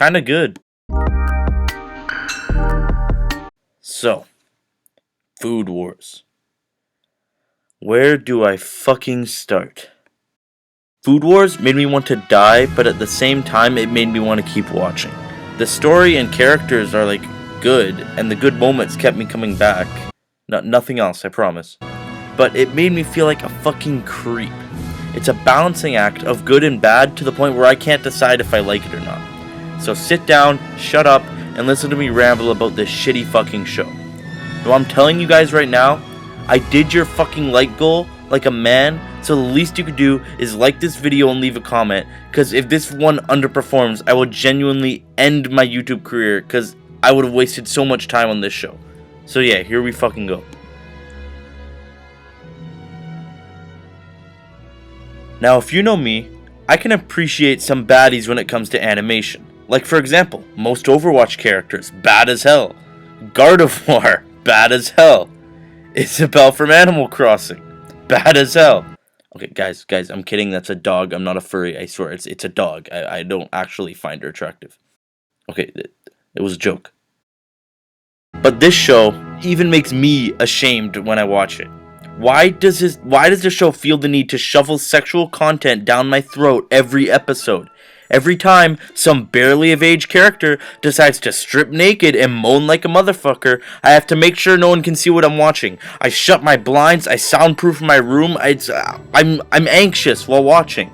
kinda good. So, Food Wars. Where do I fucking start? Food Wars made me want to die, but at the same time it made me want to keep watching. The story and characters are like good, and the good moments kept me coming back. Nothing else, I promise. But it made me feel like a fucking creep. It's a balancing act of good and bad to the point where I can't decide if I like it or not. So sit down, shut up, and listen to me ramble about this shitty fucking show. Though I'm telling you guys right now, I did your fucking like goal like a man, so the least you could do is like this video and leave a comment, because if this one underperforms, I will genuinely end my YouTube career, because I would have wasted so much time on this show. So yeah, here we fucking go. Now if you know me, I can appreciate some baddies when it comes to animation. Like for example, most Overwatch characters, bad as hell. Gardevoir, bad as hell. Isabelle from Animal Crossing, bad as hell. Okay, guys, I'm kidding. That's a dog. I'm not a furry. I swear, it's a dog. I don't actually find her attractive. Okay, it was a joke. But this show even makes me ashamed when I watch it. Why does the show feel the need to shovel sexual content down my throat every episode? Every time some barely of age character decides to strip naked and moan like a motherfucker, I have to make sure no one can see what I'm watching. I shut my blinds, I soundproof my room, I'm anxious while watching.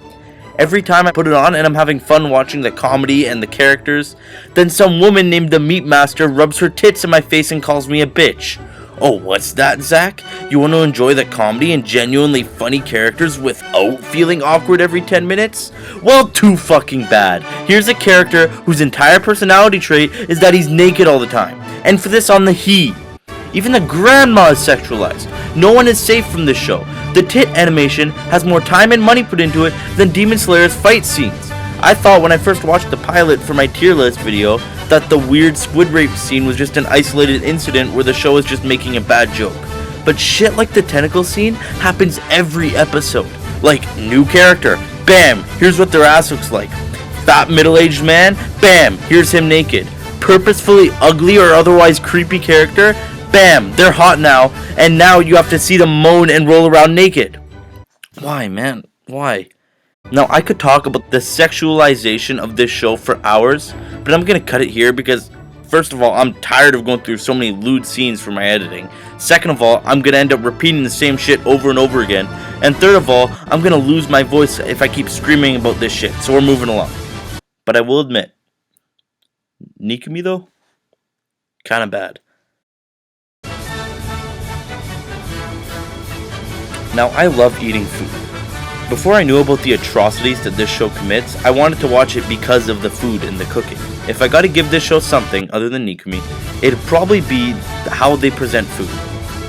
Every time I put it on and I'm having fun watching the comedy and the characters, then some woman named the Meat Master rubs her tits in my face and calls me a bitch. Oh, what's that, Zach? You want to enjoy the comedy and genuinely funny characters without feeling awkward every 10 minutes? Well, too fucking bad. Here's a character whose entire personality trait is that he's naked all the time. And for this on the he. Even the grandma is sexualized. No one is safe from this show. The tit animation has more time and money put into it than Demon Slayer's fight scenes. I thought when I first watched the pilot for my tier list video that the weird squid rape scene was just an isolated incident where the show is just making a bad joke. But shit like the tentacle scene happens every episode. Like, new character, bam, here's what their ass looks like. Fat middle-aged man, bam, here's him naked. Purposefully ugly or otherwise creepy character, bam, they're hot now, and now you have to see them moan and roll around naked. Why, man? Why? Now, I could talk about the sexualization of this show for hours, but I'm gonna cut it here because, first of all, I'm tired of going through so many lewd scenes for my editing. Second of all, I'm gonna end up repeating the same shit over and over again. And third of all, I'm gonna lose my voice if I keep screaming about this shit, so we're moving along. But I will admit, Nikumi though? Kinda bad. Now, I love eating food. Before I knew about the atrocities that this show commits, I wanted to watch it because of the food and the cooking. If I gotta give this show something other than Nikumi, it'd probably be how they present food.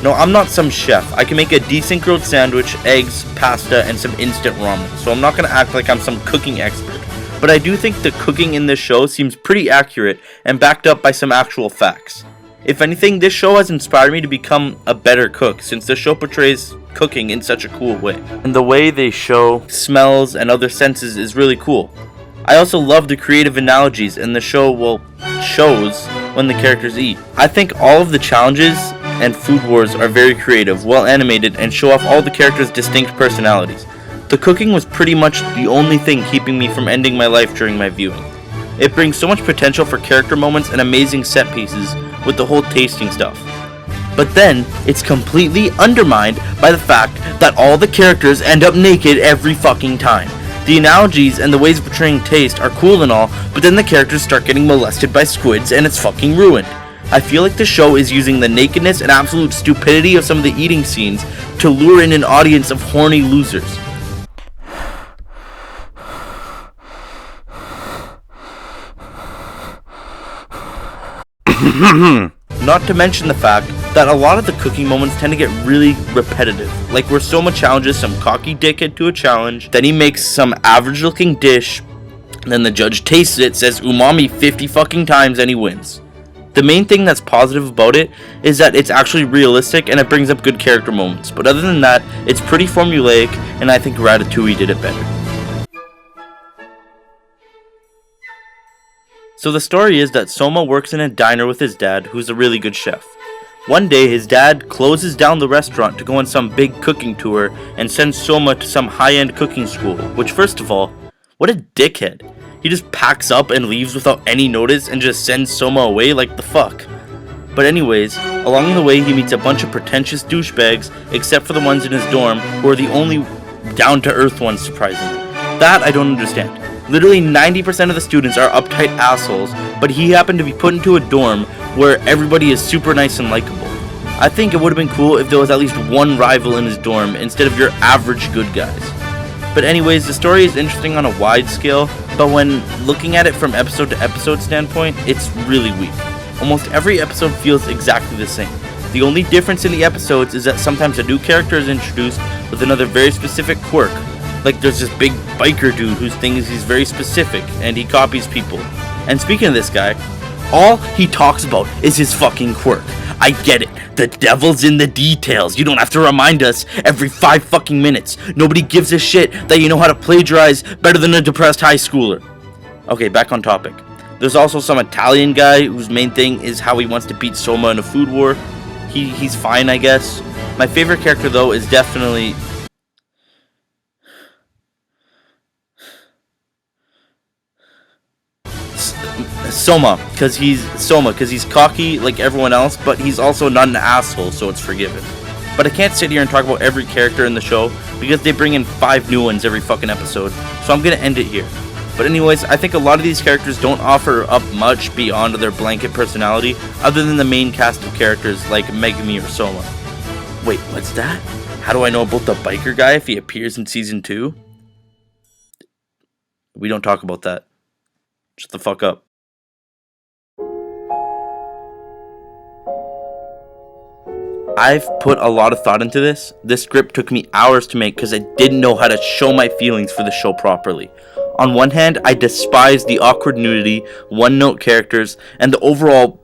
No, I'm not some chef. I can make a decent grilled sandwich, eggs, pasta, and some instant ramen, so I'm not gonna act like I'm some cooking expert. But I do think the cooking in this show seems pretty accurate and backed up by some actual facts. If anything, this show has inspired me to become a better cook, since the show portrays cooking in such a cool way. And the way they show smells and other senses is really cool. I also love the creative analogies and the show, shows when the characters eat. I think all of the challenges and Food Wars are very creative, well animated, and show off all the characters' distinct personalities. The cooking was pretty much the only thing keeping me from ending my life during my viewing. It brings so much potential for character moments and amazing set pieces with the whole tasting stuff. But then, it's completely undermined by the fact that all the characters end up naked every fucking time. The analogies and the ways of portraying taste are cool and all, but then the characters start getting molested by squids and it's fucking ruined. I feel like the show is using the nakedness and absolute stupidity of some of the eating scenes to lure in an audience of horny losers. Not to mention the fact that a lot of the cooking moments tend to get really repetitive. Like where Soma challenges some cocky dickhead to a challenge, then he makes some average looking dish, then the judge tastes it, says umami 50 fucking times, and he wins. The main thing that's positive about it is that it's actually realistic and it brings up good character moments, but other than that, it's pretty formulaic, and I think Ratatouille did it better. So the story is that Soma works in a diner with his dad, who's a really good chef. One day, his dad closes down the restaurant to go on some big cooking tour and sends Soma to some high-end cooking school, which, first of all, what a dickhead. He just packs up and leaves without any notice and just sends Soma away, like the fuck. But anyways, along the way he meets a bunch of pretentious douchebags, except for the ones in his dorm, who are the only down-to-earth ones, surprisingly. That I don't understand. Literally 90% of the students are uptight assholes, but he happened to be put into a dorm where everybody is super nice and likable. I think it would have been cool if there was at least one rival in his dorm instead of your average good guys. But anyways, the story is interesting on a wide scale, but when looking at it from episode to episode standpoint, it's really weak. Almost every episode feels exactly the same. The only difference in the episodes is that sometimes a new character is introduced with another very specific quirk. Like there's this big biker dude whose thing is he's very specific and he copies people. And speaking of this guy, all he talks about is his fucking quirk. I get it. The devil's in the details. You don't have to remind us every 5 fucking minutes. Nobody gives a shit that you know how to plagiarize better than a depressed high schooler. Okay, back on topic. There's also some Italian guy whose main thing is how he wants to beat Soma in a food war. He's fine, I guess. My favorite character though is definitely Soma, because he's cocky like everyone else, but he's also not an asshole, so it's forgiven. But I can't sit here and talk about every character in the show because they bring in 5 new ones every fucking episode, so I'm gonna end it here. But anyways, I think a lot of these characters don't offer up much beyond their blanket personality, other than the main cast of characters like Megumi or Soma. Wait, what's that? How do I know about the biker guy if he appears in season 2? We don't talk about that. Shut the fuck up. I've put a lot of thought into this. This script took me hours to make because I didn't know how to show my feelings for the show properly. On one hand, I despise the awkward nudity, one-note characters, and the overall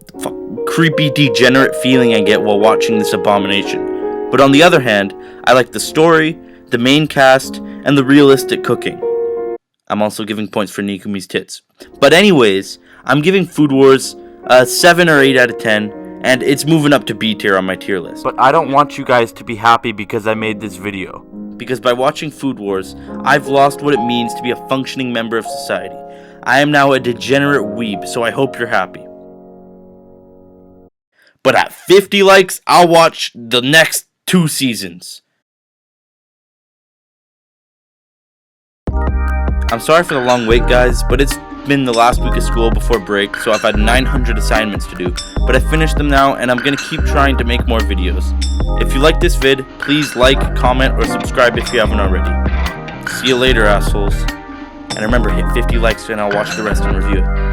creepy, degenerate feeling I get while watching this abomination. But on the other hand, I like the story, the main cast, and the realistic cooking. I'm also giving points for Nikumi's tits. But anyways, I'm giving Food Wars a 7 or 8 out of 10. And it's moving up to B tier on my tier list. But I don't want you guys to be happy because I made this video. Because by watching Food Wars, I've lost what it means to be a functioning member of society. I am now a degenerate weeb, so I hope you're happy. But at 50 likes, I'll watch the next 2 seasons. I'm sorry for the long wait, guys, but it's been the last week of school before break, so I've had 900 assignments to do, but I finished them now and I'm gonna keep trying to make more videos. If you like this vid, please like, comment, or subscribe if you haven't already. See you later, assholes. And remember, hit 50 likes and I'll watch the rest and review it.